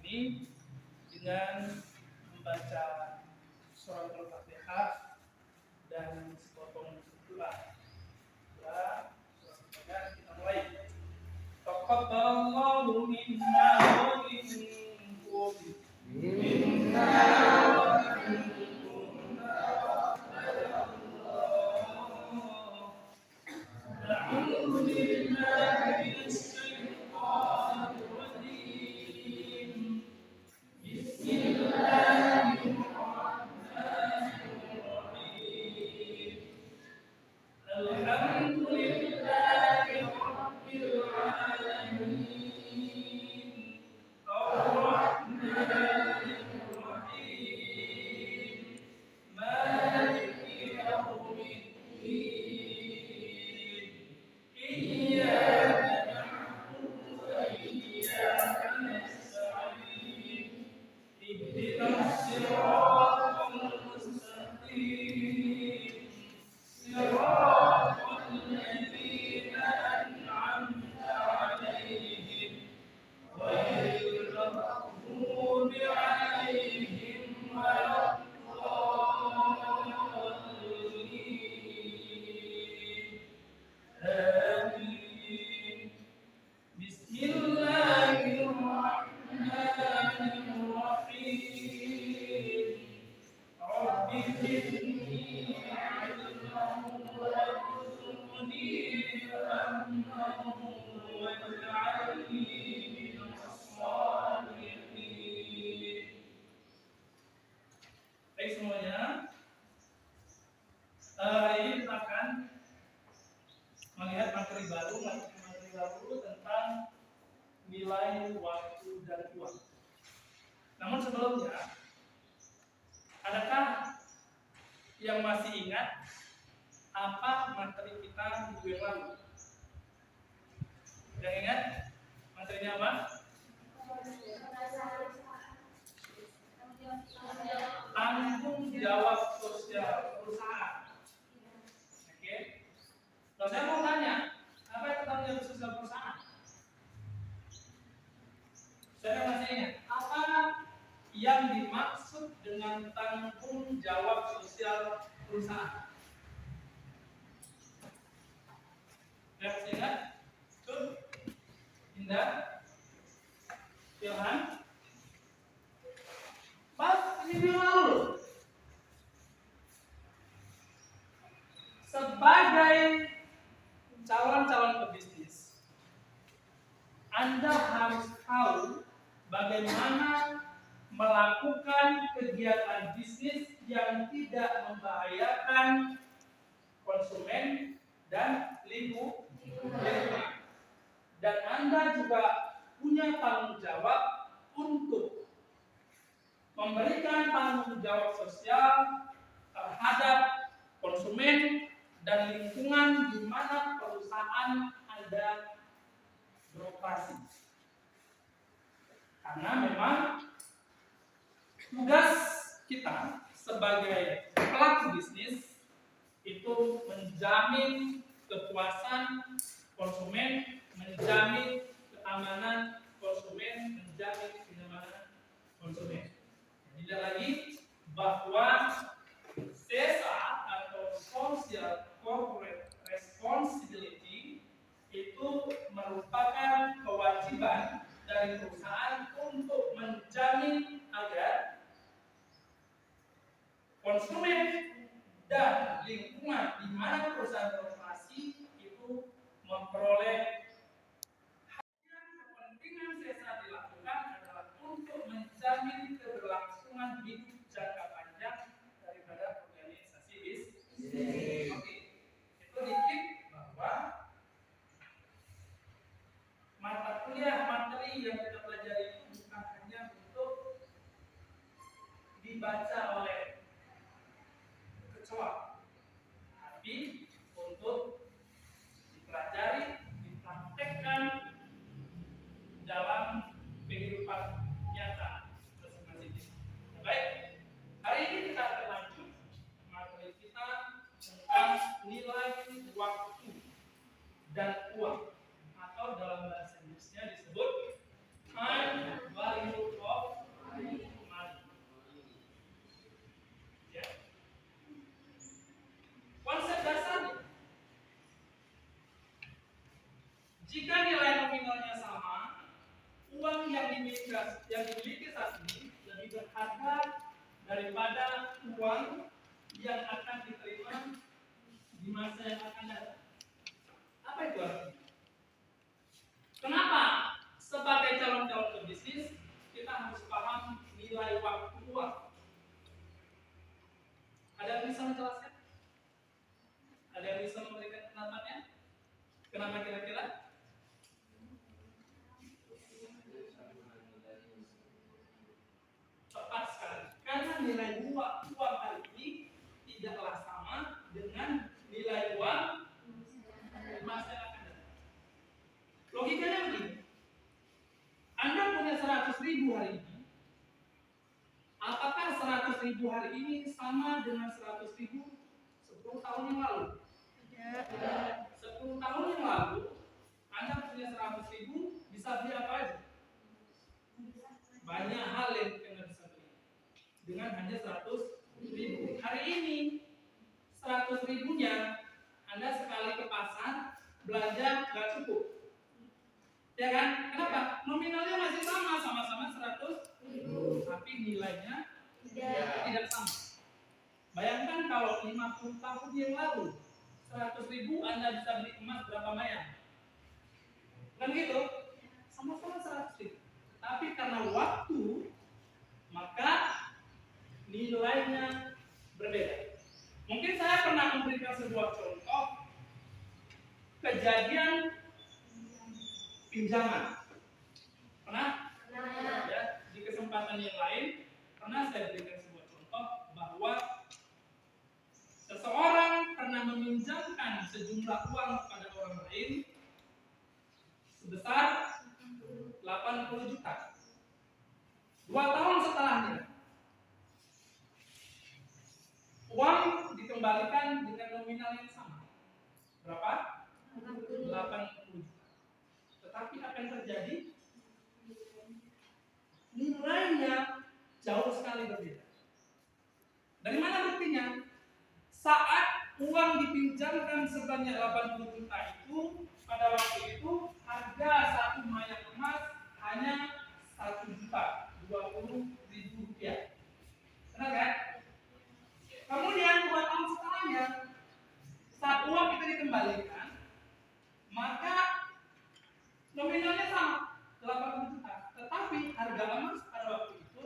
ini dengan membaca surah Al-Fatihah dan sepotong doa. Kita mulai. Taqabbalallahu minna wa minkum. Minna wa minkum. A'udzu billahi minasy syaithanir rajim. Bismillahirrahmanirrahim. Alhamdulillahi rabbil alamin. Ar-Rahmanir Rahim. Maliki yaumiddin. Iyyaka na'budu wa iyyaka nasta'in. Ihdinas siratal mustaqim. Siratal ladzina an'amta 'alaihim ghairil maghdubi 'alaihim waladdallin. Amin. Bismillahirrahmanirrahim. Rabbi zidni 'ilman warzuqni fahman waj'alni minas shalihin. Baik semuanya, hari ini kita akan melihat materi baru tentang nilai waktu dan uang. Namun sebelumnya, adakah yang masih ingat apa materi kita minggu yang lalu? Yang ingat materinya apa? Tanggung jawab sosial perusahaan. Oke. Nah, saya mau tanya, apa itu tanggung jawab sosial perusahaan? Saya masih ingat apa yang dimaksud dengan tanggung jawab sosial perusahaan? Yang masih ingat? Cuk, Indah, Ilham. Pas minggu lalu, sebagai calon-calon pebisnis, Anda harus tahu bagaimana melakukan kegiatan bisnis yang tidak membahayakan konsumen dan lingkungan. Dan Anda juga punya tanggung jawab untuk memberikan tanggung jawab sosial terhadap konsumen dan lingkungan di mana perusahaan Anda beroperasi. Karena memang tugas kita sebagai pelaku bisnis itu menjamin kepuasan konsumen, menjamin keamanan konsumen, menjamin kenyamanan konsumen. Tidak lagi bahwa CSR atau Social Corporate Responsibility itu merupakan kewajiban dari perusahaan untuk menjamin agar konsumen dan lingkungan di mana perusahaan beroperasi itu memperoleh kepentingan CSR dilakukan adalah untuk menjamin keberlangsungan hidup jangka panjang daripada organisasi bisnis. Oke, itu dikit bahwa mata kuliah materi yang kita pelajari itu bukan hanya untuk dibaca oleh kecoa, tapi untuk dipelajari, dipraktekkan dalam kehidupan nyata masing-masing. Baik, hari ini kita akan lanjut materi kita tentang nilai waktu dan uang, atau dalam bahasa Inggrisnya disebut time value of dimiliki saat ini lebih berharga daripada uang yang akan diterima di masa yang akan datang. Apa itu artinya? Kenapa sebagai calon-calon pebisnis kita harus paham nilai waktu uang? Ada yang bisa menjelaskan? Ada yang bisa memberikan pendapatnya? Kenapa kira-kira? Tepat sekali. Karena nilai uang hari ini tidaklah sama dengan nilai uang di masa yang akan datang. Logikanya begini. Anda punya 100.000 hari ini. Apakah 100.000 hari ini sama dengan 100.000 10 tahun yang lalu? Tidak. 10 tahun yang lalu Anda punya 100.000 bisa beli apa aja? Banyak hal yang Anda bisa beli dengan hanya 100.000. Hari ini 100.000-nya Anda sekali ke pasar belanja nggak cukup, ya kan? Kenapa? Nominalnya masih sama-sama 100.000, tapi nilainya tidak sama. Bayangkan kalau 50 tahun yang lalu 100.000 Anda bisa beli emas berapa mayang? Kan gitu? Sama-sama 100.000. Tapi karena waktu, maka nilainya berbeda. Mungkin saya pernah memberikan sebuah contoh kejadian pinjaman. Pernah? Ya, di kesempatan yang lain pernah saya berikan sebuah contoh bahwa seseorang pernah meminjamkan sejumlah uang kepada orang lain sebesar 80 juta. 2 tahun setelahnya, uang dikembalikan dengan nominal yang sama. Berapa? 80 juta. Tetapi apa yang terjadi? Nilainya jauh sekali berbeda. Dari mana buktinya? Saat uang dipinjamkan sebanyak 80 juta itu, pada waktu itu harga satu mayang emas hanya 1.020.000 rupiah. Benar kan? Kemudian 2 tahun setelahnya, saat uang kita dikembalikan, maka nominalnya sama 80 juta, tetapi harga emas pada waktu itu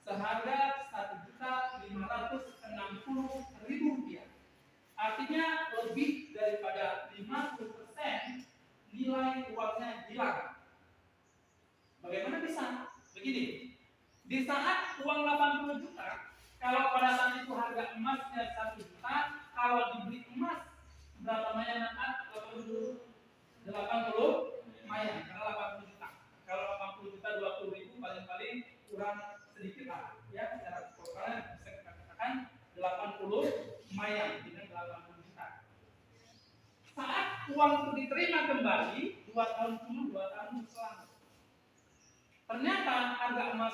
seharga 1.560.000 rupiah. Artinya lebih daripada 50% nilai uangnya hilang. Bagaimana bisa? Begini, di saat uang 80 juta, kalau pada saat itu harga emasnya 1 juta, kalau dibeli emas berapa mayang nanti? 80 mayang, karena 80 juta. Kalau 80 juta 20.000 paling-paling kurang sedikit lah, ya. Secara totalnya bisa kita katakan 80 mayang dengan 80 juta. Saat uang itu diterima kembali 2 tahun selang, ternyata harga emas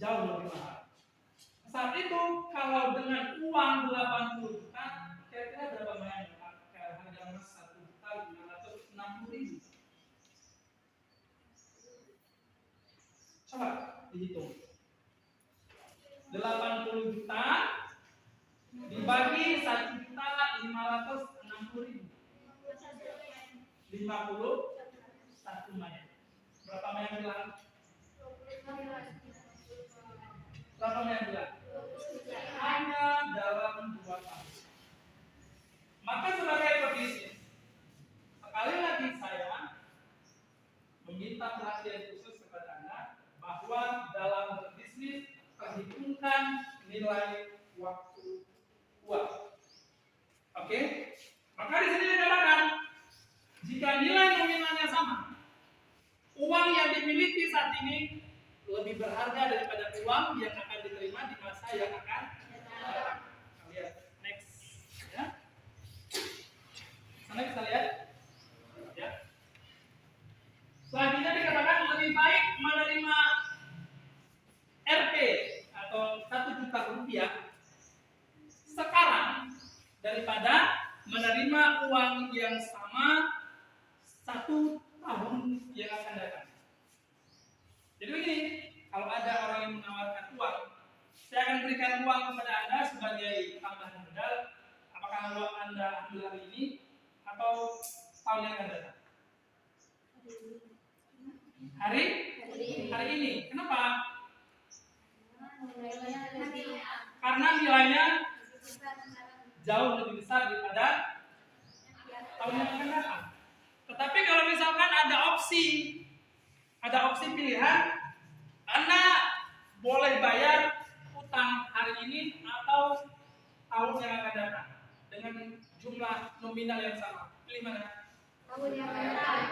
jauh lebih mahal. Saat itu kalau dengan uang 80 juta, kira-kira berapa mayang? Harga emas 1.560.000. Coba dihitung. 80 juta dibagi 1.560.000. 51 mayang. Berapa mayang bilang? Berapa mayang bilang? Hanya dalam 2 tahun. Maka sebagai pebisnis, sekali lagi saya meminta perhatian khusus kepada Anda bahwa dalam berbisnis perhitungkan nilai waktu uang. Oke? Maka di sini dikatakan jika nilai nominalnya sama, uang yang dimiliki saat ini lebih berharga daripada uang yang akan diterima di masa yang akan datang. Lihat next, ya. Sana bisa lihat, ya. Selanjutnya dikatakan lebih baik menerima RP atau 1 juta rupiah sekarang daripada menerima uang yang sama 1 tahun tahun yang akan datang. Jadi begini, kalau ada orang yang menawarkan uang, saya akan berikan uang kepada Anda sebagai tambahan modal. Apakah uang Anda ambil hari ini atau tahun yang akan datang? Hari ini. Kenapa? Karena nilainya jauh lebih besar daripada tahun yang akan datang. Tetapi kalau misalkan ada opsi pilihan, Anda boleh bayar utang hari ini atau tahun yang akan datang dengan jumlah nominal yang sama. Pilih mana? Tahun yang akan datang.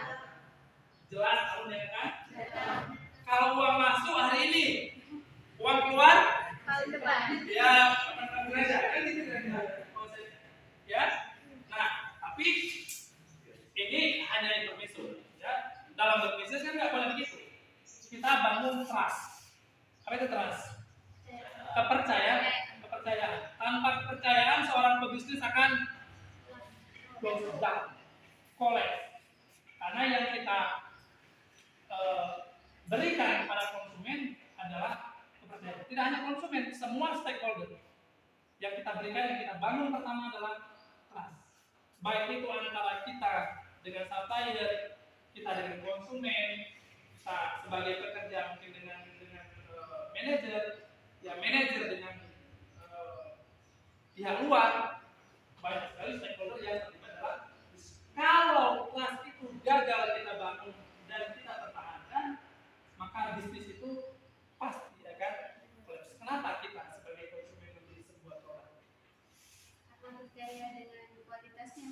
Jelas tahun yang akan datang. Kalau uang masuk hari ini, uang keluar Tahun depan. ya gereja kan gitu ya. Nah, tapi ini hanya intermezzo ya. Dalam berbisnis kan nggak boleh begitu. Kita bangun trust. Apa itu trust? Kepercayaan. Tanpa kepercayaan seorang pebisnis akan close down, collapse. Karena yang kita berikan kepada konsumen adalah kepercayaan. Tidak hanya konsumen, semua stakeholder. Yang kita berikan, yang kita bangun pertama adalah trust. Baik itu antara kita dengan supplier, kita dengan konsumen, kita sebagai pekerja mungkin dengan manajer, ya manajer dengan pihak luar. Banyak sekali stakeholder yang terlibat adalah kalau trust itu gagal kita bangun dan kita pertahankan, maka bisnis itu pasti akan collapse. Kenapa kita sebagai konsumen membeli sebuah produk? Karena percaya dengan kualitasnya.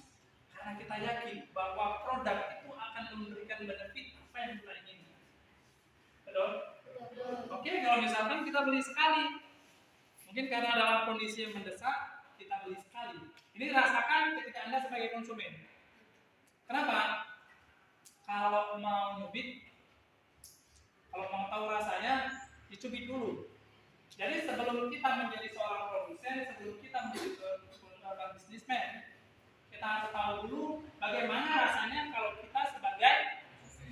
Karena kita yakin bahwa produk itu akan memberikan benefit apa yang kita inginkan. Betul? Oke, kalau misalkan kita beli sekali, mungkin karena dalam kondisi yang mendesak, kita beli sekali. Ini rasakan ketika Anda sebagai konsumen. Kenapa? Kalau mau nyubit, kalau mau tahu rasanya, dicubit dulu. Jadi sebelum kita menjadi seorang produsen, sebelum kita menjadi seorang bisnismen, kita harus tahu dulu bagaimana rasanya kalau kita sebagai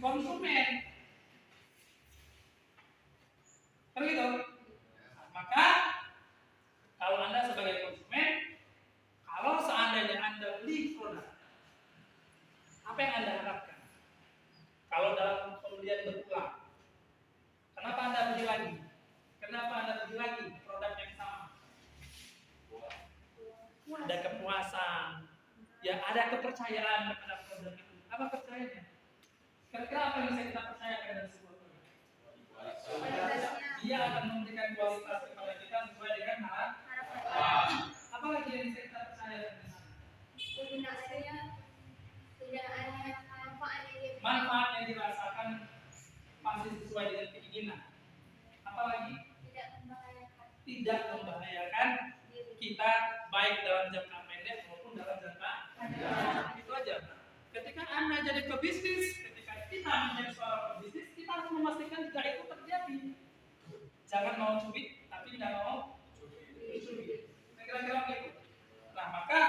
konsumen. Begitu. Maka kalau Anda sebagai konsumen, kalau seandainya Anda beli produk, apa yang Anda harapkan? Kalau dalam pembelian berulang, kenapa Anda beli lagi? Kenapa Anda beli lagi produk yang sama? Ada kepuasan, ya ada kepercayaan kepada produk itu. Apa percayanya? Kira-kira apa yang bisa kita percayakan dari sebuah produk? Dia akan memberikan kualitas kepada kita sesuai dengan harapan. Apa lagi yang bisa kita percayakan di sana? Manfaat yang dirasakan pasti sesuai dengan keinginan. Apalagi tidak membahayakan kita baik dalam jangka pendek maupun dalam jangka panjang. Itu aja. Ketika Anda jadi pebisnis, ketika kita menjadi seorang pebisnis, kita harus memastikan jika itu terjadi. Jangan mau cubit, tapi tidak mau cubit. Kira-kira begitu. Nah, maka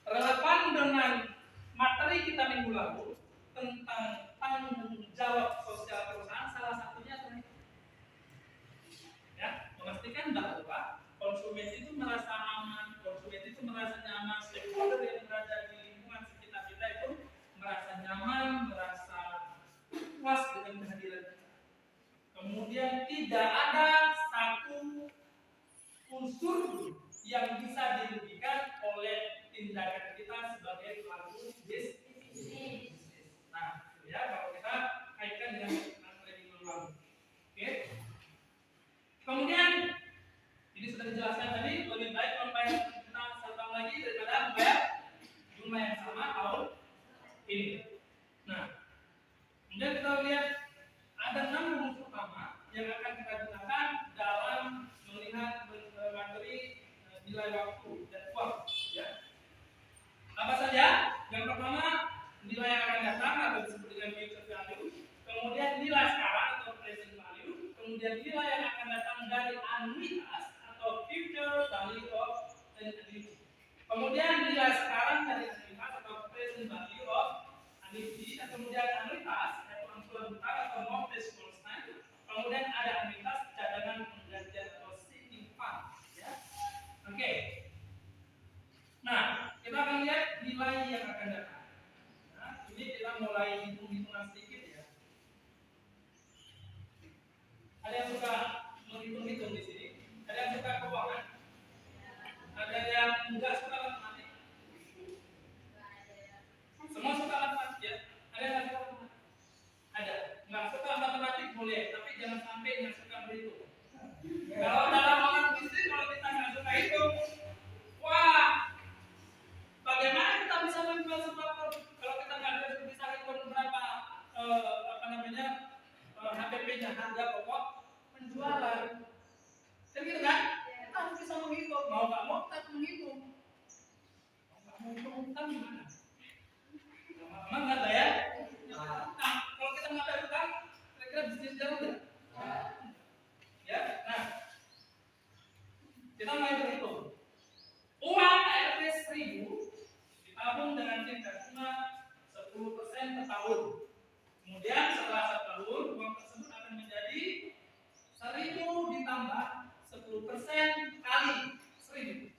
relevan dengan materi kita minggu lalu tentang tanggung jawab sosial perusahaan, salah satunya adalah ya, memastikan bahwa konsumen itu merasa aman, konsumen itu merasa nyaman, stakeholder yang berada di lingkungan sekitar kita itu merasa nyaman, merasa puas dengan kehadiran kita. Kemudian tidak ada satu unsur yang bisa dirugikan oleh tindakan kita sebagai pelaku bisnis. Nah, ya kalau kita kaitkan dengan materi minggu lalu. Oke. Kemudian ini sudah dijelaskan tadi, lebih baik membayar utang satu lagi daripada membayar jumlah yang sama tahun ini. Nah, kemudian kita lihat ada 6 rumus utama yang akan kita gunakan dalam melihat materi nilai waktu dan uang. Ya. Apa saja? Yang pertama, nilai yang akan datang atau disebut dengan future value. Kemudian nilai sekarang atau present value. Kemudian nilai yang akan datang dari anuitas atau future value of an annuity. Kemudian nilai sekarang dari anuitas atau present value of annuity. Dan kemudian anuitas hitung-hitungan sedikit ya. Ada yang suka menghitung-hitung di sini? Ada yang suka keuangan? Ada yang enggak suka matematik? Semua suka matematik ya? Ada yang enggak suka matematik? Ada. Enggak suka matematik boleh, tapi jangan sampai enggak suka berhitung. Kalau dalam orang bisnis, kalau kita nggak suka itu, wah, bagaimana kita bisa menjual sebuah produk kalau kita nggak bisa hitung berapa HPP-nya, harga pokok penjualan. Kan gitu kan? Kita harus bisa menghitung. Mau nggak mau kita harus menghitung. Mau nggak mau hitung gimana? Memang nggak ada ya? Nah, kalau kita nggak ada utang, kira-kira bisnis jalan nggak? Ya, nah. Kita mulai berhitung. Uang ART 1000 ditabung dengan tingkat bunga 10% per tahun. Kemudian setelah 1 tahun, uang tersebut akan menjadi 1000 ditambah 10% kali 1000.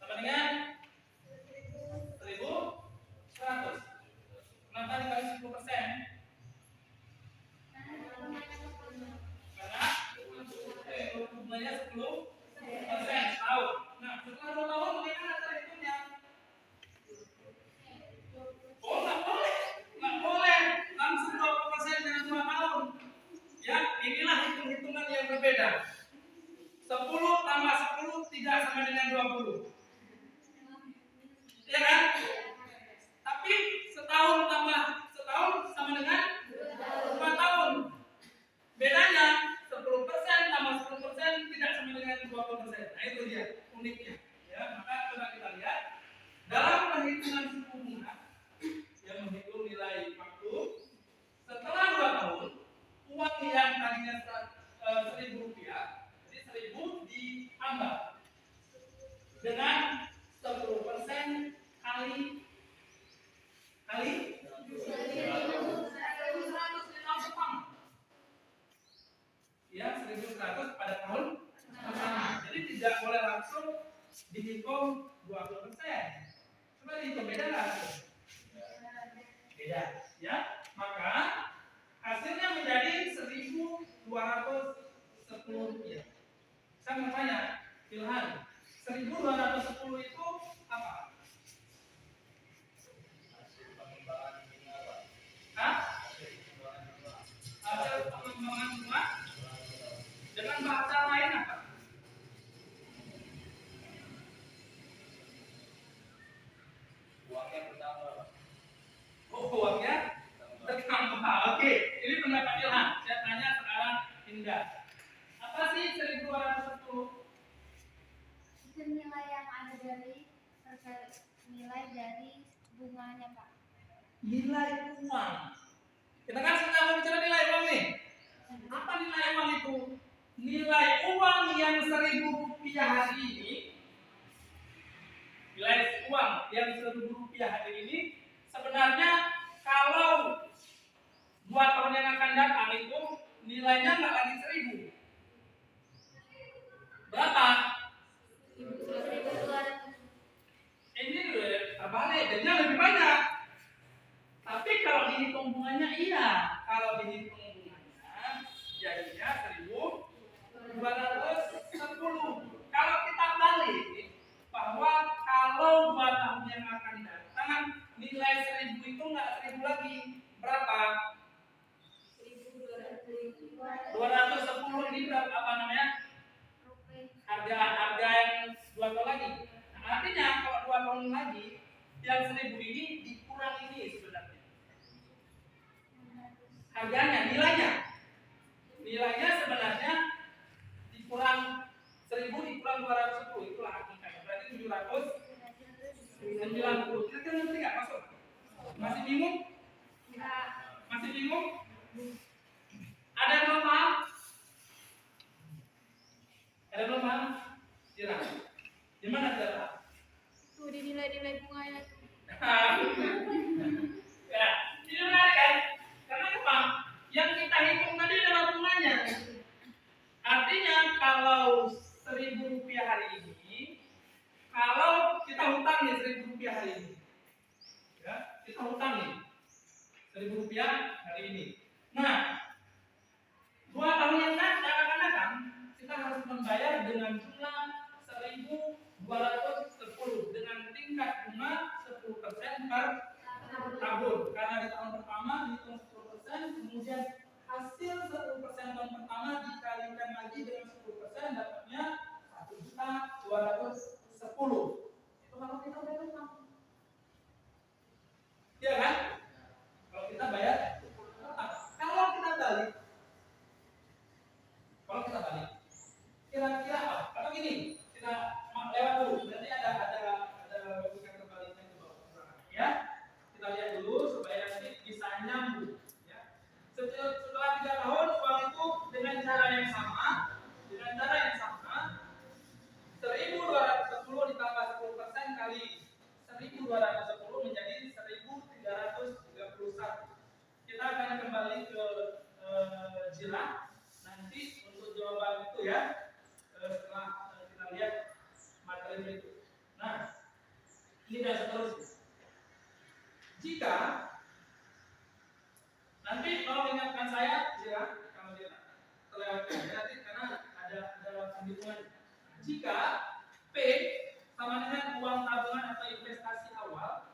Sama dengan 1100. Kenapa dikali 10%? Karena bunganya 10% setahun. Nah, setelah 2 tahun bagaimana cara hitungnya? Oh, nggak boleh langsung 20% dengan 2 tahun. Ya, inilah hitung-hitungan yang berbeda. 10 tambah 10 tidak sama dengan 20. Ya kan? Tapi setahun tambah setahun sama dengan 2 tahun. Bedanya 10% tambah 10% tidak sama dengan 20%. Nah, itu dia uniknya. Ya, maka coba kita lihat dalam perhitungan suku bunga yang menghitung nilai waktu setelah 2 tahun, uang yang tadinya 1.000 rupiah, jadi 1.000 diambah dengan 10% kali 1.100 ya, 1.100 pada tahun pertama. Jadi tidak boleh langsung dihitung 20%. Coba dihitung, beda nggak? Beda, ya. Maka hasilnya menjadi 1.210 rupiah. Saya mau tanya, Ilhan, 1.210 itu apa? Hah? Hasil pengembangan bunga dengan bahasa lain apa? Uangnya bertambah. Oh, uangnya bertambah. Oke, ini pendapat Ilhan. Saya tanya sekarang Indah. Apa sih 1.210? Itu nilai yang ada dari nilai dari bunganya, Pak. Nilai uang. Kita kan sedang bicara nilai uang nih. Apa nilai uang itu? Nilai uang yang 1.000 rupiah hari ini. Nilai uang yang 1.000 rupiah hari ini sebenarnya kalau 2 tahun yang akan datang itu nilainya nggak lagi 1.000. Berapa? 1.200. Ini terbalik, jadinya lebih banyak. Tapi kalau dihitung bunganya iya. Kalau dihitung bunganya jadinya 1.210. Kalau kita balik bahwa kalau 2 tahun yang akan datang nilai 1.000 itu nggak 1.000 lagi. Berapa? 210 ini berapa, apa namanya? Harga yang 2 tahun lagi. Nah, artinya kalau 2 tahun lagi yang 1.000 ini dikurang ini sebenarnya. Harganya, nilainya sebenarnya dikurang 1.000 dikurang 210, itulah angkanya. Berarti 790. Kira-kira ngerti nggak masuk? Masih bingung? Masih bingung? Ada yang belum paham? Ada yang belum paham? Silakan. Di mana tidak paham? Tuh di nilai-nilai bunganya. Ya, ini menarik kan? Karena apa? Yang kita hitung tadi adalah bunganya. Artinya kalau 1.000 rupiah hari ini, kalau kita hutang nih 1.000 rupiah hari ini, ya, kita hutang nih 1.000 Rp10.000 hari ini. Nah, 2 tahun yang akan datang kita harus membayar dengan jumlah 1.210 dengan tingkat bunga 10% per tahun. Karena di tahun pertama dihitung 10%, kemudian hasil 10% tahun pertama dikalikan lagi dengan 10% dapatnya 1.210. Itu kalau kita bayar utang. Iya kan? Kalau kita bayar utang. Kalau kita balik, kira-kira apa? Atau gini, kita lewat dulu. Berarti ada logika terbaliknya di bawah. Ya, kita lihat dulu supaya nanti bisa nyambung. Ya. Setelah 3 tahun uang itu dengan cara yang sama, 1.210 ditambah 10% kali 1.210 menjadi 1.331. Kita akan kembali ke Jira nanti untuk jawaban itu ya, setelah kita lihat materi berikut. Nah, ini dan seterusnya. Jika nanti kalau ingatkan saya Jira, kalau dia terlewatkan nanti karena ada penghitungan. Jika P sama dengan uang tabungan atau investasi awal,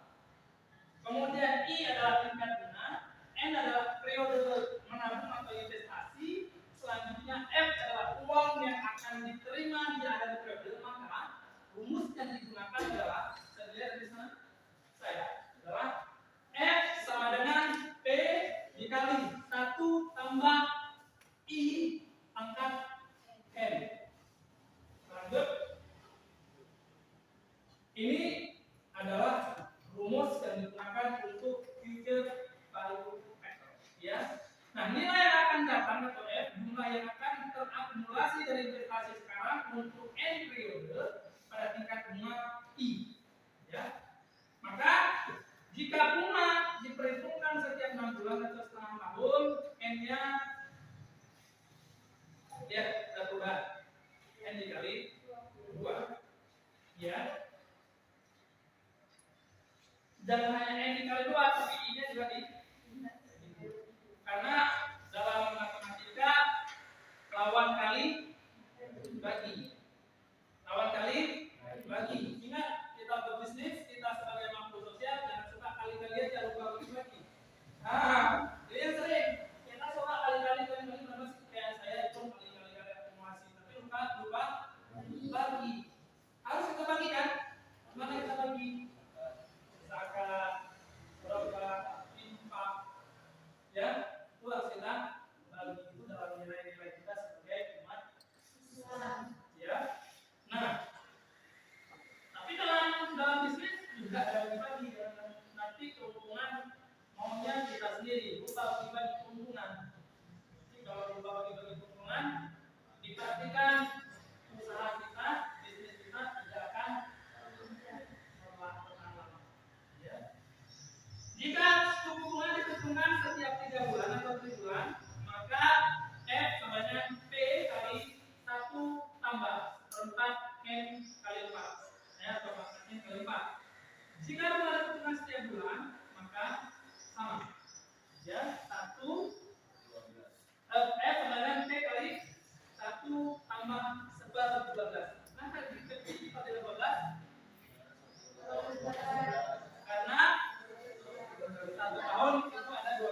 kemudian I adalah tingkat bunga, N adalah periode menabung atau investasi, selanjutnya F adalah uang yang akan diterima di akhir periode, maka rumus yang digunakan adalah, saya lihat di sana, adalah F sama dengan P dikali 1 tambah I pangkat N. Lanjut. Ini adalah rumus yang digunakan untuk future value factor. Ya. Nah, nilai yang akan datang atau F, jumlah yang akan terakumulasi dari investasi sekarang untuk N periode pada tingkat bunga I. Ya. Maka jika bunga diperhitungkan setiap 6 bulan atau setengah tahun, N-nya lihat sudah berubah. N dikali 2. Ya. Jangan hanya N dikali 2, tapi I-nya juga di. Karena dalam matematika lawan kali bagi. Ingat, kita berbisnis, kita sebagai makhluk sosial jangan suka kali-kali aja, lupa bagi. Nah, jadi sering kita suka kali-kali berapa sih? Kayak saya itu kali-kali akumulasi, tapi lupa bagi. Harus kita bagi kan? Mana kita bagi? Zakat, sedekah, infak, ya, itu harus kita bagi itu dalam nilai-nilai kita sebagai umat Islam, ya. Nah, tapi dalam bisnis juga ada bagi. Nanti keuntungan maunya kita sendiri, lupa bagi keuntungan. Jadi kalau lupa bagi keuntungan, dipastikan usaha kita, bisnis kita tidak akan bertahan lama. Ya. Jika suku bunga diperhitungkan setiap 3 bulan atau 7 bulan, maka F sama dengan P kali 1 tambah 4 N kali 4. Ya, atau N kali 4. Jika bunga diperhitungkan setiap bulan, maka sama. Ya, 1 F sama dengan P kali 1 tambah 12. Nah, dikali pada 12 karena 1 tahun itu ada 12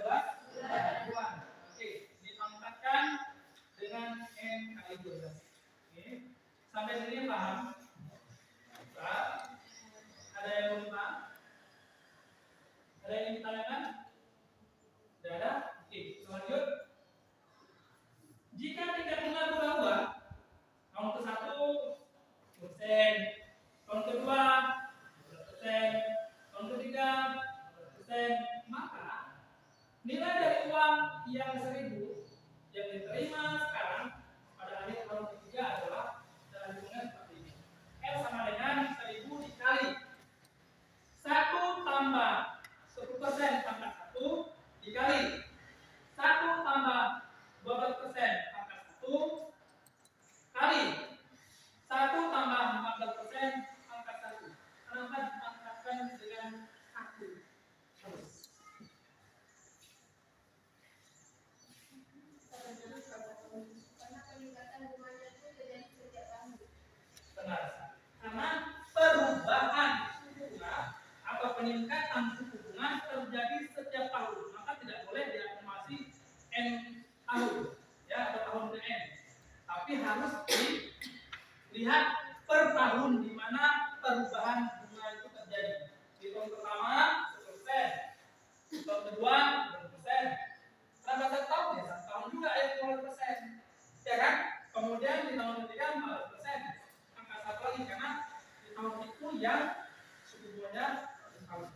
bulan. Oke, dipangkatkan dengan N kali 12. Oke. Sampai sini paham? Ada yang belum paham? Ada yang ditanyakan? Tidak ada? Oke, lanjut. Jika tingkat bunga berubah, tahun ke-1 persen, tahun kedua 12%, tahun ketiga 12%, maka nilai dari uang yang 1.000 yang diterima sekarang pada akhir tahun ketiga adalah cara hitungnya seperti ini. F sama dengan 1.000 dikali 1 tambah 10% pangkat 1 dikali 1 tambah 12% pangkat 1 kali 1 tambah 14% pangkat 1. Kenapa dipangkatkan dengan 1? peningkatan suku bunga terjadi setiap tahun, maka tidak boleh diakumulasi N tahun, ya, atau tahun ke N. Tapi harus dilihat per tahun di mana perubahan bunga itu terjadi. Di tahun pertama 1%, tahun kedua 2%, tambah 1 tahun ya 1 tahun juga ya 2%, ya kan? Kemudian di tahun ketiga 4%, angka 1 lagi karena di tahun itu yang suku bunganya 4%.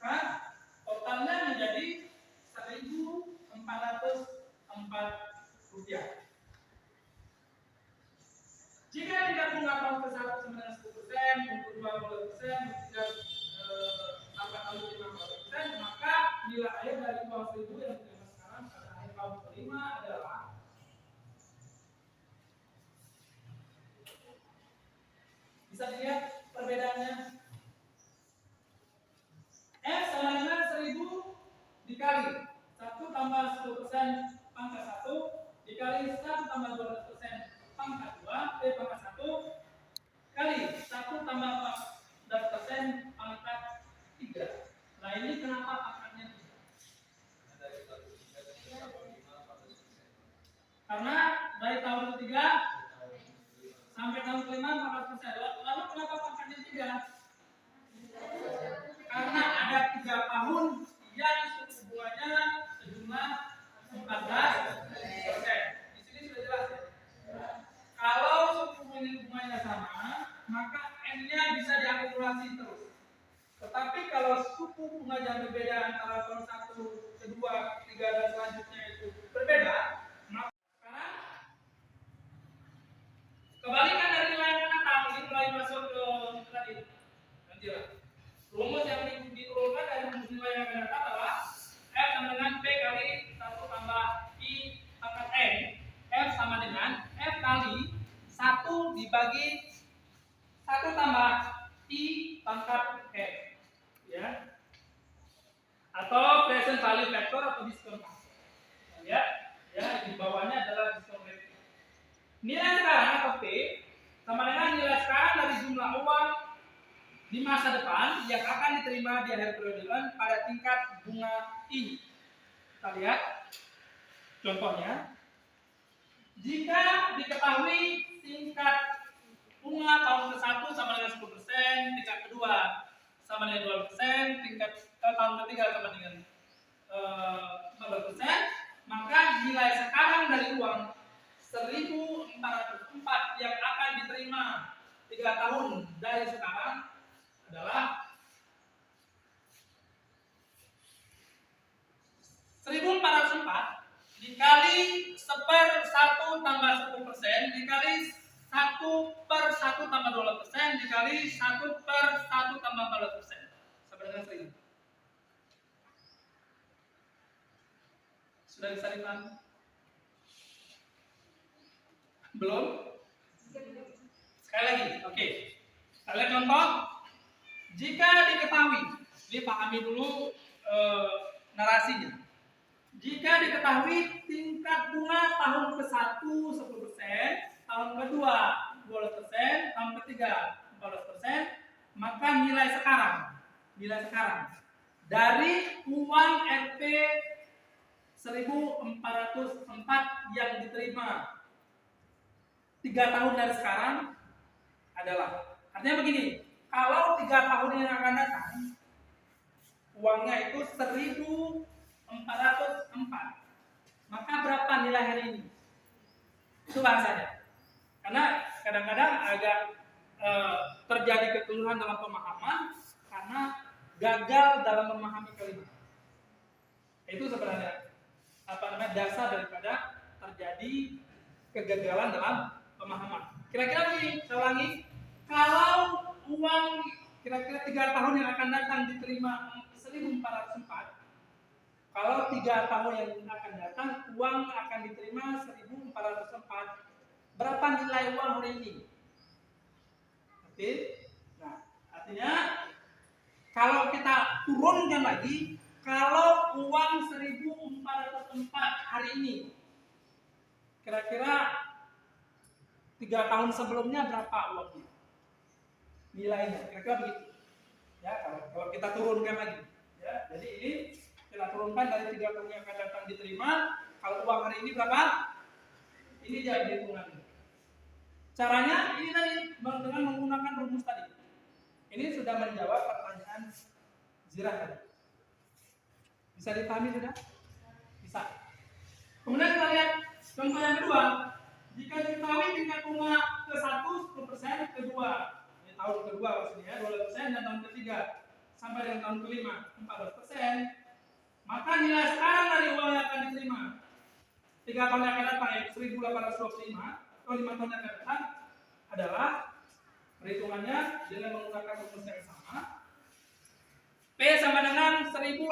Nah, totalnya menjadi 1.404 rupiah. Jika tingkat bunga tahun ke-1 sama dengan 10%, tahun ke-2 10%, ketiga tambah tahun ke-5 10%, maka nilai akhir dari uang 1.000 yang diterima sekarang pada akhir tahun ke-5 adalah bisa dilihat perbedaannya. F sama dengan 1.000 dikali 1 tambah 10% pangkat 1 dikali 1 tambah 12% pangkat 2 pangkat 1 kali 1 tambah 14% pangkat 3. Nah ini kenapa pangkatnya 3? Karena dari tahun ketiga sampai tahun kelima 14%. Lalu kenapa pangkatnya 3? Karena ada 3 tahun yang suku bunganya sejumlah 14%. Di sini sudah jelas ya. Kalau suku bunganya sama, maka N-nya bisa diakumulasi terus. Tetapi kalau suku bunga yang berbeda antara tahun 1, kedua, ketiga dan selanjutnya itu berbeda, maka sekarang kebalikan dari nilai yang menetap ini mulai masuk ke tadi. Nanti lah. Rumus yang diturunkan dari rumus nilai yang menetap adalah F sama dengan P kali 1 tambah I pangkat N. F sama dengan F kali 1 dibagi 1 tambah I pangkat N. Ya. Atau present value factor atau discount factor. Ya. Ya, di bawahnya adalah discount rate. Nilai sekarang atau P sama dengan nilai sekarang dari jumlah uang di masa depan yang akan diterima di akhir periode pada tingkat bunga I. Kita lihat contohnya. Jika diketahui tingkat bunga tahun ke-1 sama dengan 10%, tingkat kedua sama dengan 12%, tingkat tahun ketiga sama dengan 14%, maka nilai sekarang dari uang 1.404 yang akan diterima 3 tahun dari sekarang adalah 1.404 dikali 1/1 tambah 10% dikali 1/1 tambah 12% dikali 1/1 tambah 14% sama dengan 1.000. Sudah bisa dipahami? Belum? Sekali lagi, oke. Kita lihat contoh. Jika diketahui, ini pahami dulu narasinya. Jika diketahui tingkat bunga tahun ke-1 10%, tahun kedua 12%, tahun ketiga 14%, maka nilai sekarang dari uang Rp 1.404 yang diterima 3 tahun dari sekarang adalah, artinya begini, kalau 3 tahun yang akan datang uangnya itu 1.404, maka berapa nilai hari ini? Itu bahasanya. Karena kadang-kadang agak terjadi kekeliruan dalam pemahaman karena gagal dalam memahami kalimat. Itu sebenarnya dasar daripada terjadi kegagalan dalam pemahaman. Kira-kira begini, saya ulangi. Kalau uang kira-kira 3 tahun yang akan datang diterima 1.404, kalau 3 tahun yang akan datang uang akan diterima 1.404, berapa nilai uang hari ini? Oke. Nah, artinya kalau kita turunkan lagi, kalau uang 1.404 hari ini, kira-kira 3 tahun sebelumnya berapa uangnya? Nilainya, kira-kira begitu. Ya, kalau kita turunkan lagi. Ya, jadi ini kita turunkan dari 3 tahun yang akan datang diterima. Kalau uang hari ini berapa? Ini dia hitungannya. Caranya ini tadi dengan menggunakan rumus tadi. Ini sudah menjawab pertanyaan Zirah tadi. Bisa dipahami sudah? Bisa. Kemudian kita lihat contoh yang kedua. Jika diketahui tingkat bunga ke-1 10%, kedua, ini tahun kedua maksudnya 12%, dan tahun ketiga sampai dengan tahun kelima 14%, maka nilai sekarang dari uang yang akan diterima 3 tahun yang akan datang, yaitu 1825 atau 5 tahun yang akan datang adalah perhitungannya dengan menggunakan rumus yang sama. P sama dengan 1825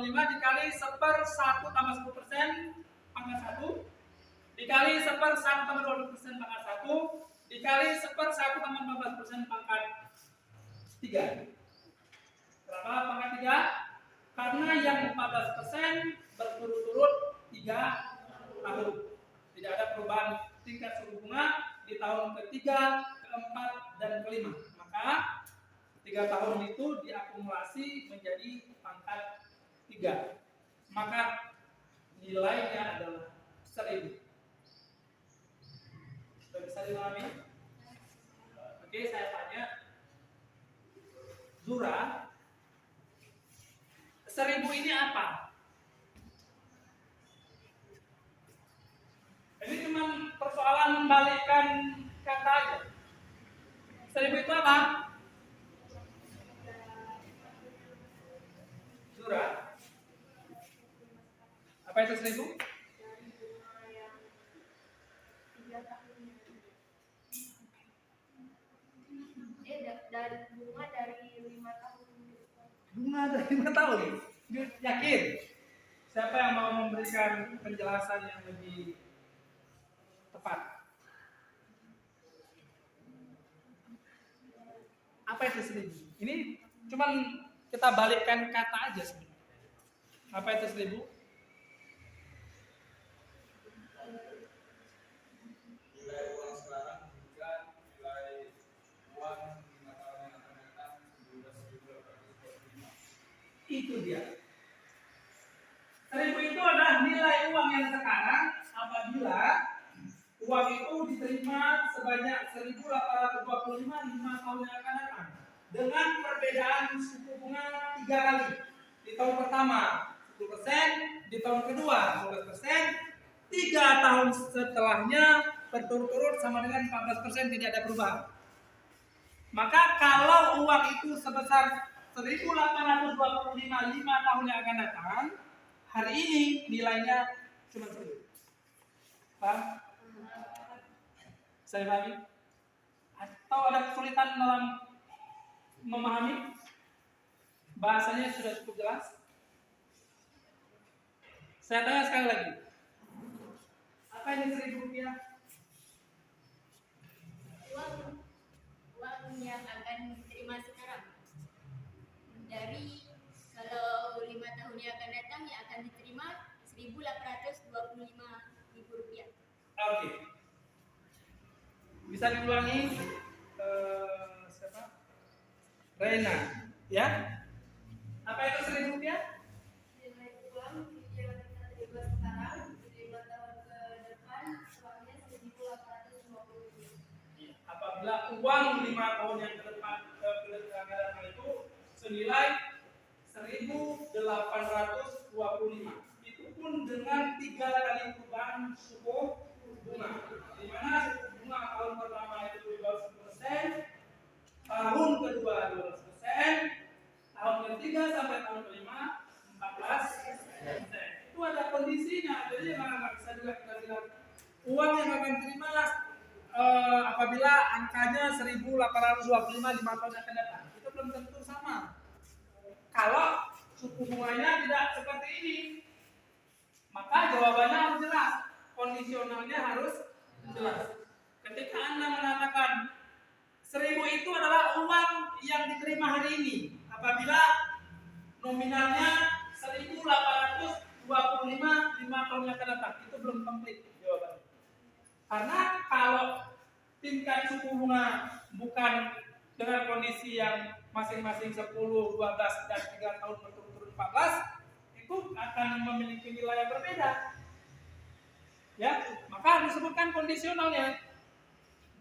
dikali 1/1 tambah 10% pangkat 1 dikali 1/1 tambah 20% pangkat 1 dikali 1/1 tambah 14% pangkat 3. Berapa pangkat 3? Karena yang 14% berturut-turut 3 tahun. Tidak ada perubahan tingkat suku bunga di tahun ketiga, keempat, dan kelima. Maka 3 tahun itu diakumulasi menjadi pangkat 3. Maka nilainya adalah 1000. Sudah bisa dipahami? Oke, saya tanya Zura, 1000 ini apa? Ini cuma persoalan membalikkan kata aja. 1000 itu apa? Zura, apa itu 1000? Dari bunga dari 5 tahun. Bunga dari 5 tahun? Yakin? Siapa yang mau memberikan penjelasan yang lebih tepat? Apa itu 1000? Ini cuman kita balikkan kata aja sebenarnya. Apa itu 1000? Nilai uang sekarang juga nilai uang 5 tahun yang akan datang 12.825. Itu dia. 1000 itu adalah nilai uang yang sekarang apabila uang itu diterima sebanyak 1825 5 tahun yang akan datang. Dengan perbedaan suku bunga 3 kali. Di tahun pertama 10%, di tahun kedua 12%, 3 tahun setelahnya berturut-turut sama dengan 14%, tidak ada perubahan. Maka kalau uang itu sebesar 1825 5 tahun yang akan datang, hari ini nilainya cuma 1000. Paham? Saya pahami? Atau ada kesulitan dalam memahami? Bahasanya sudah cukup jelas? Saya tanya sekali lagi. Apa ini 1000 rupiah? Uang yang akan diterima sekarang. Dari kalau 5 tahun yang akan datang yang akan diterima 1.825 ribu rupiah. Oke. Bisa diulangi siapa? Rena, ya? Apa itu 1000 rupiah? Nilai uang yang kita terima sekarang 5 tahun ke depan uangnya 1.820 rupiah. Apabila uang 5 tahun yang ke depan itu senilai 1.825. Itu pun dengan 3 kali perubahan suku bunga. Di mana suku bunga tahun pertama itu 12%, tahun kedua 12%, tahun ketiga sampai tahun kelima 14%. Itu ada kondisinya. Jadi nggak bisa juga kita bilang uang yang akan terima apabila angkanya 1.825 5 tahun yang akan datang. Itu belum tentu sama. Kalau suku bunganya tidak seperti ini, maka jawabannya harus jelas, kondisionalnya harus jelas. Ketika Anda mengatakan 1000 itu adalah uang yang diterima hari ini, apabila nominalnya 1.825 5 tahun yang akan datang, itu belum komplit jawabannya. Karena kalau tingkat suku bunga bukan dengan kondisi yang masing-masing 10, 12 dan 3 tahun berturut-turut 14, itu akan memiliki nilai yang berbeda. Ya, maka disebutkan kondisionalnya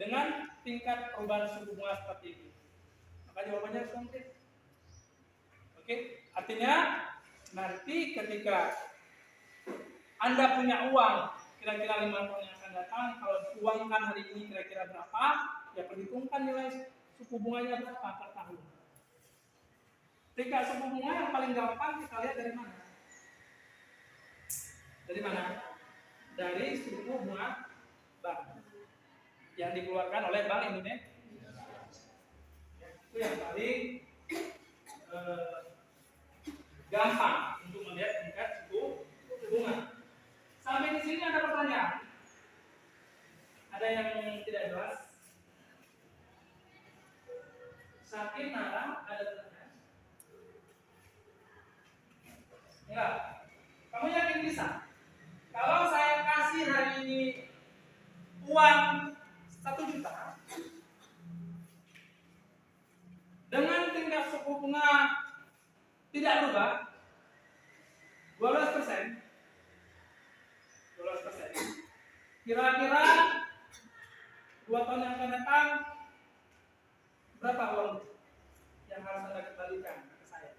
dengan tingkat perubahan suku bunga seperti itu. Maka jawabannya harus konkret. Oke, artinya nanti ketika Anda punya uang kira-kira 5 tahun yang akan datang, kalau diuangkan hari ini kira-kira berapa, ya perhitungkan nilai suku bunganya berapa per tahun. Tingkat suku bunga yang paling gampang kita lihat dari mana? Dari mana? Dari suku bunga bank yang dikeluarkan oleh Bank Indonesia. Itu yang paling gampang untuk melihat tingkat suku bunga. Sampai di sini ada pertanyaan? Ada yang tidak jelas? Sakit nara ada pertanyaan? Enggak. Kamu yakin bisa? Kalau saya kasih hari ini uang 1 juta dengan tingkat suku bunga tidak berubah 12%, kira-kira 2 tahun yang akan datang berapa uang yang harus Anda kembalikan ke saya?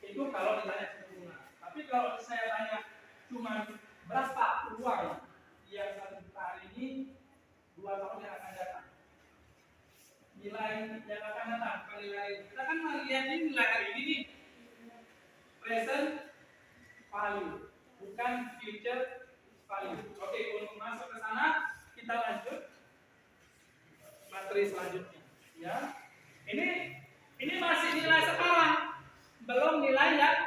Itu kalau ditanya suku bunga. Tapi kalau saya tanya cuma berapa uang yang 1 juta hari ini 2 tahun yang akan datang, nilai yang akan datang, nilai kita kan melihat ini nilai hari ini nih, present value, bukan future value. Oke, untuk masuk ke sana kita lanjut materi selanjutnya. Ya, ini masih nilai sekarang, belum nilai yang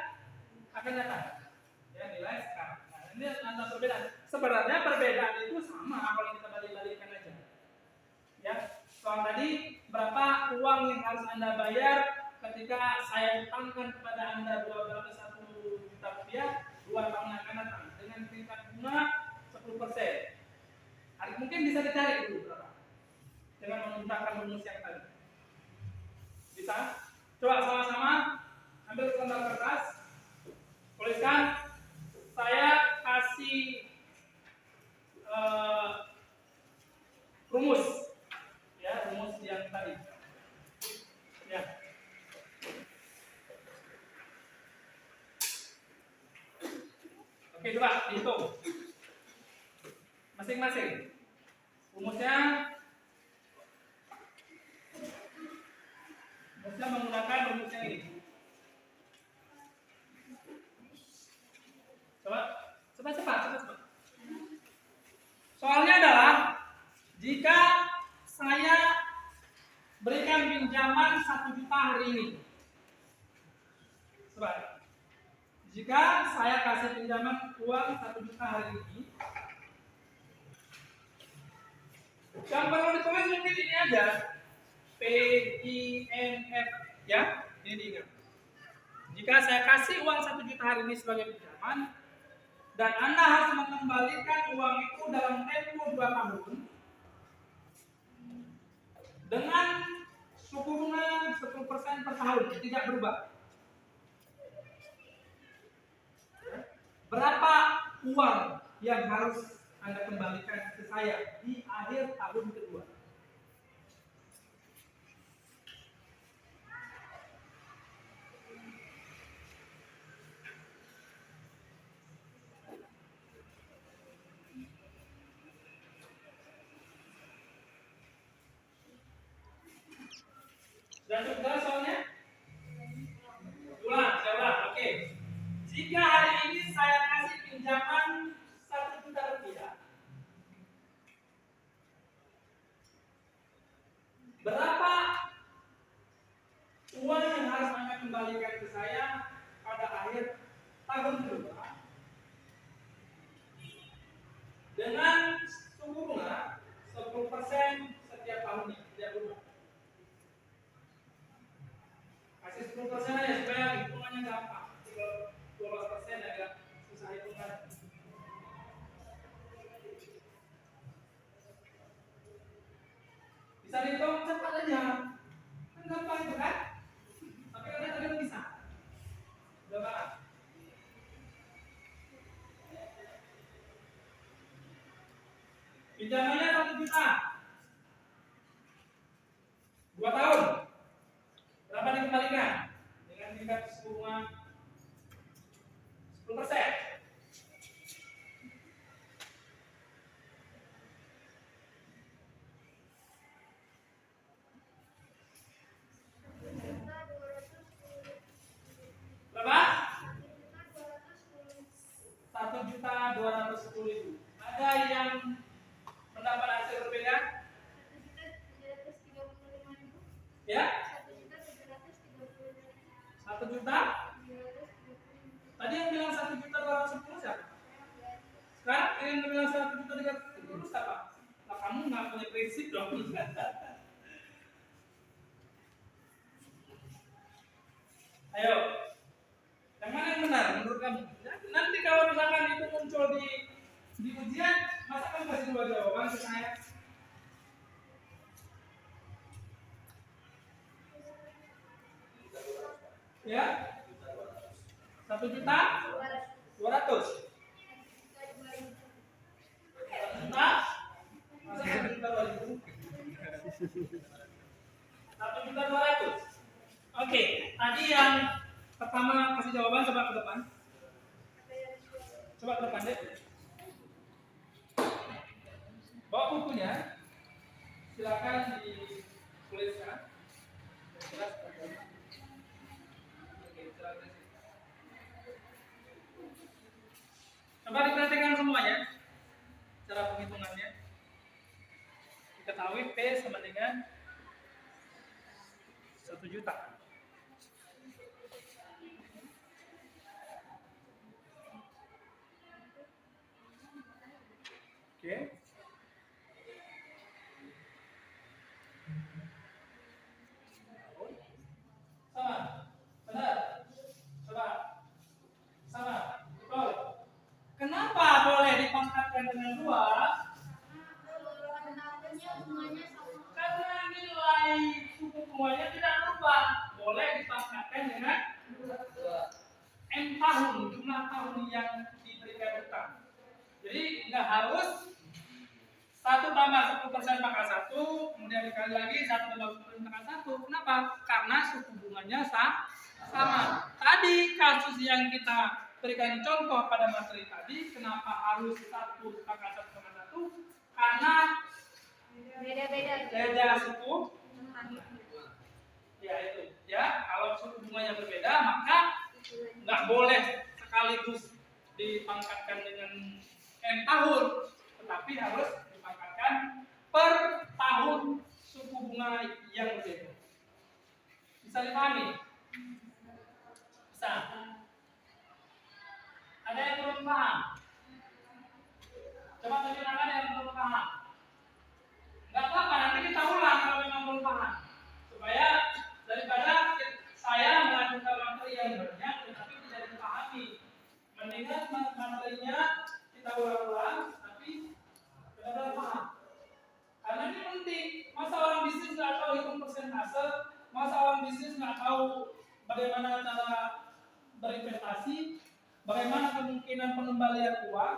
akan datang. Ya, nilai sekarang. Nah, ini antara perbedaan. Sebenarnya perbedaan itu sama kalau kita balik-balikkan aja. Ya, soal tadi berapa uang yang harus Anda bayar ketika saya utangkan kepada Anda 1 juta rupiah 2 tahun yang akan datang dengan tingkat bunga 10%. Mungkin bisa dicari dulu berapa dengan menggunakan rumus yang tadi. Bisa? Coba sama-sama ambil lembar kertas, tuliskan saya kasih rumus, ya, rumus yang tadi. Ya. Oke, coba dihitung masing-masing rumusnya menggunakan rumus yang ini. Coba cepat. Soalnya adalah jika saya berikan pinjaman 1 juta hari ini. Coba. Jika saya kasih pinjaman uang 1 juta hari ini, yang perlu ditulis mungkin ini aja, PINF, ya, ini diingat. Jika saya kasih uang 1 juta hari ini sebagai pinjaman dan Anda harus mengembalikan uang itu dalam tempo 2 tahun dengan suku bunga 10% per tahun, tidak berubah. Berapa uang yang harus Anda kembalikan ke saya di akhir tahun kedua? Dan sudah soalnya? Ulang. Oke. Jika hari ini saya kasih pinjaman 1 juta rupiah, berapa uang yang harus Anda kembalikan ke saya pada akhir tahun kedua dengan suku bunga 10% setiap tahunnya, tidak berubah. Pinjamannya 1 juta. 2 tahun. Berapa dikembalikan? Dengan tingkat suku bunga 10%. Berapa? 1.210.000. Ada yang mendapat hasil berbeda? Ya? 1 juta? Tadi yang bilang 1.210 siapa? Sekarang yang bilang 1.330 siapa? Nah, kamu nggak punya prinsip dong. Ayo, yang mana yang benar menurut kamu? Nanti kalau misalkan itu muncul di ujian, masa kamu kasih 2 jawaban ke saya? Ya? 1 juta? 200? 1 juta? Masa 1 juta 200? 1 juta 200? Oke, tadi yang pertama kasih jawaban, coba ke depan. Coba ke depan deh. Bawa bukunya. Silakan dituliskan. Jelas. Coba diperhatikan semuanya. Cara penghitungannya. Diketahui P sama dengan 1 juta. Oke. Sama. Benar. Coba. Sama. Betul. Kenapa boleh dipangkatkan dengan 2? Karena nilai suku bunganya tidak berubah. Boleh dipangkatkan dengan 'M tahun, jumlah tahun yang diberikan utang. Jadi nggak harus 1 tambah 10% pangkat 1, kemudian dikali lagi 1 tambah 10% pangkat 1. Kenapa? Karena suku bunganya sama. Tadi kasus yang kita berikan contoh pada materi tadi, kenapa harus 1 pangkat 1 pangkat 1? Karena beda suku. Ya itu. Ya, kalau suku bunganya berbeda, maka nggak boleh sekaligus dipangkatkan dengan N tahun, tetapi harus dipangkatkan per tahun suku bunga yang berbeda. Bisa dipahami? Bisa. Ada yang belum paham? Coba tunjukkan yang belum paham. Nggak apa-apa, nanti kita ulang kalau memang belum paham. Supaya daripada saya melanjutkan materi yang banyak tetapi tidak dipahami, mendingan materinya kita ulang-ulang tapi benar-benar paham. Karena ini penting. Masa orang bisnis nggak tahu hitung persentase, masa orang bisnis nggak tahu bagaimana cara berinvestasi, bagaimana kemungkinan pengembalian uang,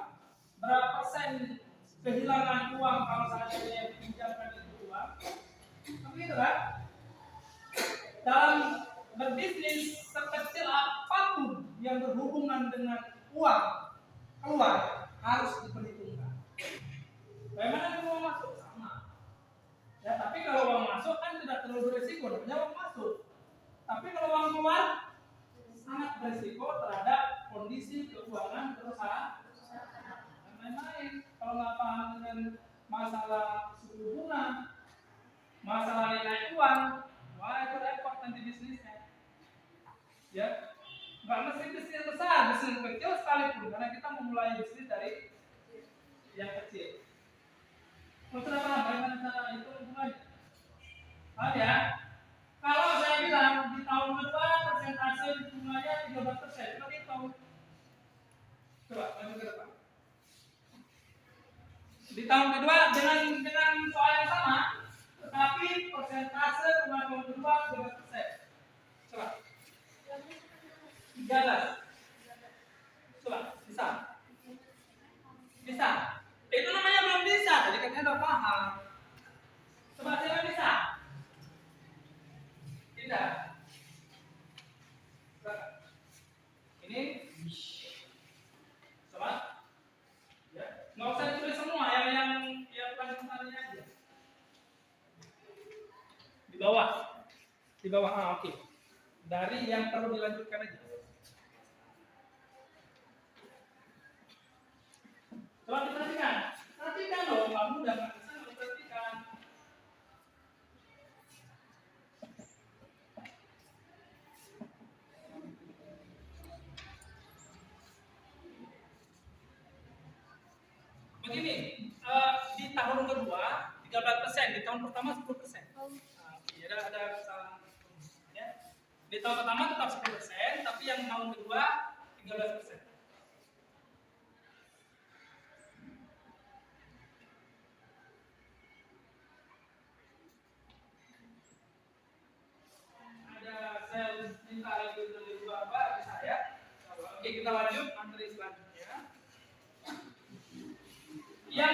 berapa persen kehilangan uang kalau seandainya dipinjamkan itu uang. Begitu kan? Dalam berbisnis sekecil apapun yang berhubungan dengan uang keluar harus diperhitungkan. Bagaimana uang masuk sama. Ya, tapi kalau uang masuk kan tidak terlalu berisiko, namanya uang masuk. Tapi kalau uang keluar sangat berisiko terhadap kondisi keuangan perusahaan dan lain-lain. Kalau nggak paham dengan masalah suku bunga, masalah nilai uang, wah itu repot nanti bisnisnya. Ya, nggak mesti bisnis besar, bisnis kecil sekalipun, karena kita memulai bisnis dari yang kecil. Sudah paham bagaimana cara itu hubungannya? Paham ya? Kalau saya bilang di tahun kedua persentase bunganya 13%, coba hitung. Coba maju ke depan. Di tahun kedua dengan soal yang sama, tetapi persentase bunga tahun kedua 13%. Coba. 13. Coba, bisa? Bisa. Itu namanya belum bisa. Jadi katanya Sama? Ya, nggak usah ditulis semua, yang lanjutannya aja. Di bawah, oke. Dari yang perlu dilanjutkan aja. Coba perhatikan loh, kamu udah nggak bisa perhatikan. Begini, di tahun kedua 13%, di tahun pertama 10%. Nah, ada kesalahan. Ya. Di tahun pertama tetap 10%, tapi yang tahun kedua 13%. Saya minta lagi dari Bapak di saya. Oke, kita lanjut materi selanjutnya. Yang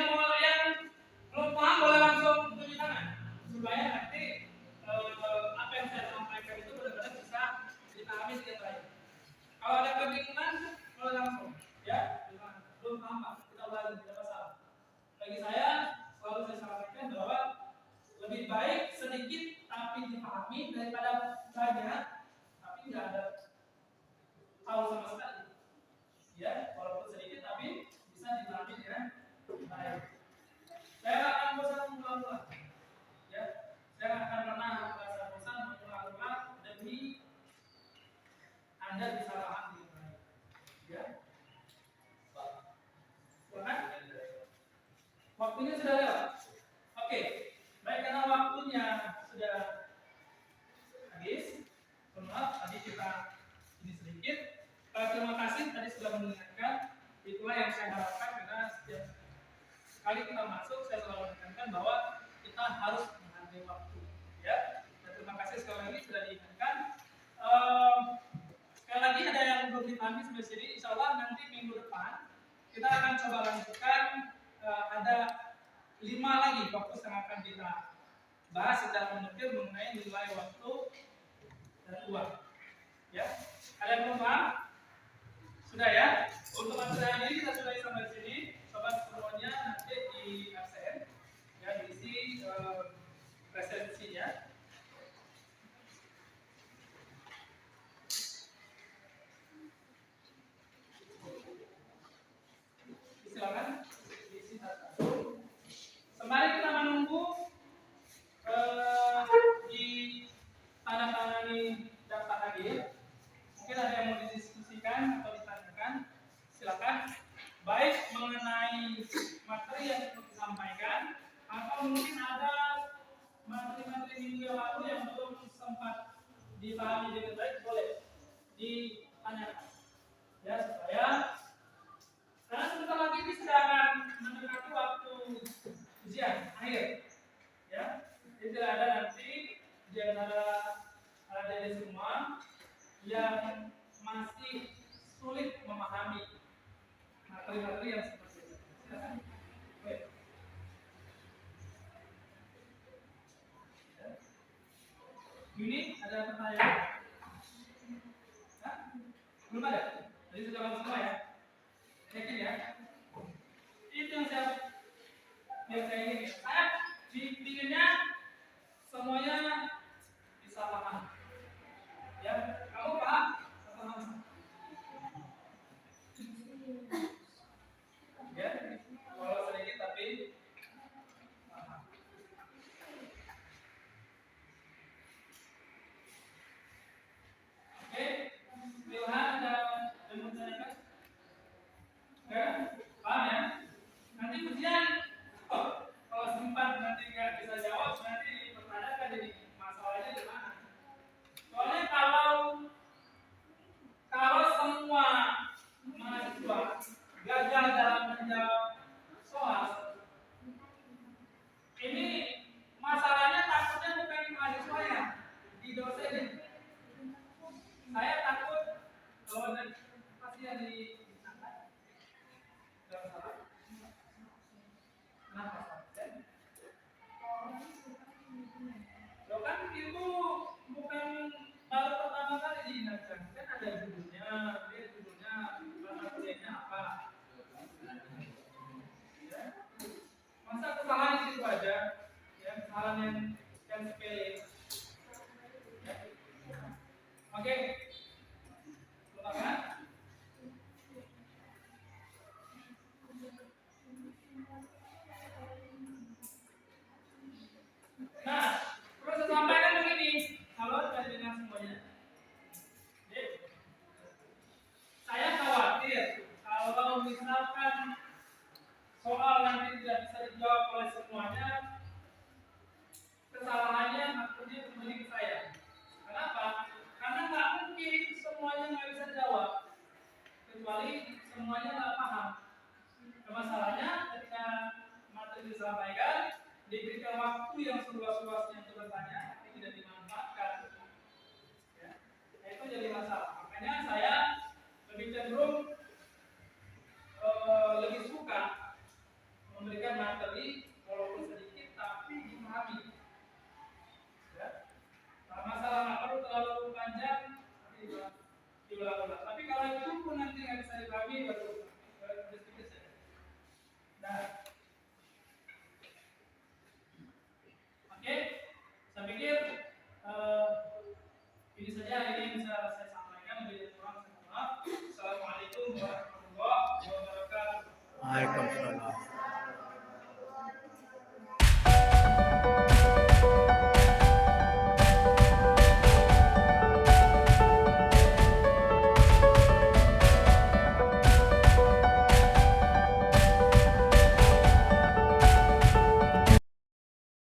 belum paham boleh langsung tunjuk tangan supaya nanti apa yang saya sampaikan itu benar-benar bisa dipahami setiap lain. Kalau ada kebingungan boleh langsung, ya. Belum paham Pak, kita ulangi, tidak masalah. Bagi saya selalu saya sampaikan bahwa lebih baik sedikit tapi dipahami daripada banyak tapi tidak ada tahu sama sekali. Ya, walaupun sedikit tapi bisa dipahami dengan baik. Saya akan bosan mengulang-ulang. Ya, saya akan pernah merasa bosan mengulang-ulang demi Anda bisa paham dengan baik. Ya, silakan. Waktunya sudah lewat. Oke, baik karena waktunya sudah habis. Maaf, tadi kita ini sedikit. Terima kasih tadi sudah mendengarkan. Itulah yang saya harapkan karena setiap kali kita masuk saya selalu menekankan bahwa kita harus menghargai waktu. Ya. Dan terima kasih sekali lagi sudah diingatkan. Sekali lagi ada yang belum dipahami sampai sini. Insya Allah nanti minggu depan kita akan coba lanjutkan. Ada 5 lagi fokus yang akan kita bahas secara mendetail mengenai nilai waktu dan uang. Ya, ada yang belum paham? Sudah ya? Untuk materi ini kita sudah sampai sini. Sobat semuanya nanti di absen, ya diisi presensinya. Silakan diisi satu. Sembari kita menunggu di tanda-tangani daftar hadir, mungkin ada yang mau didiskusikan atau ditanyakan, silakan. Baik mengenai materi yang perlu disampaikan, atau mungkin ada materi-materi minggu yang lalu yang belum sempat dipahami dengan baik, boleh ditanyakan. Ya, supaya karena sebentar lagi ini sudah akan mendekati waktu ujian akhir. Ya, jadi tidak ada nanti di antara adik semua yang masih sulit memahami materi-materi yang seperti ini. Silakan. Baik. Ini ada pertanyaan? Hah? Belum ada? Jadi sudah langsung semua ya? Yakin ya? Itu yang saya ingin. Saya pinginnya semuanya bisa paham. Ya, kamu paham? Sama-sama. Ya, walau sedikit tapi paham. Oke, Wilhan dan menanyakan? Ya, paham ya? Nanti ujian, kalau sempat nanti nggak bisa jawab, nanti dipertanyakan jadi masalahnya di mana? Soalnya kalau semua mahasiswa gagal dalam menjawab soal, ini masalahnya takutnya bukan di mahasiswanya, di dosennya. Saya takut kalau pasti yang di Loh kan itu bukan baru pertama kali diingatkan, kan ada judulnya, dia judulnya misalkan soal nanti tidak bisa dijawab oleh semuanya, kesalahannya akhirnya kembali ke saya. Kenapa? Karena nggak mungkin semuanya nggak bisa jawab, kecuali semuanya nggak paham. Masalahnya ketika materi disampaikan, diberikan waktu yang seluas-luasnya untuk bertanya, tapi tidak dimanfaatkan. Ya. Nah, itu jadi masalah. Makanya saya lebih cenderung lebih suka memberikan materi walaupun sedikit tapi dipahami. Ya. Nah, masalah nggak perlu terlalu panjang, tapi diulang-ulang. Tapi kalau itu pun nanti nggak bisa dipahami, baru sedikit saja. Nah, oke, saya pikir ini saja yang bisa saya sampaikan. Lebih kurang saya mohon maaf. Assalamualaikum warahmatullahi wabarakatuh. Waalaikumsalam.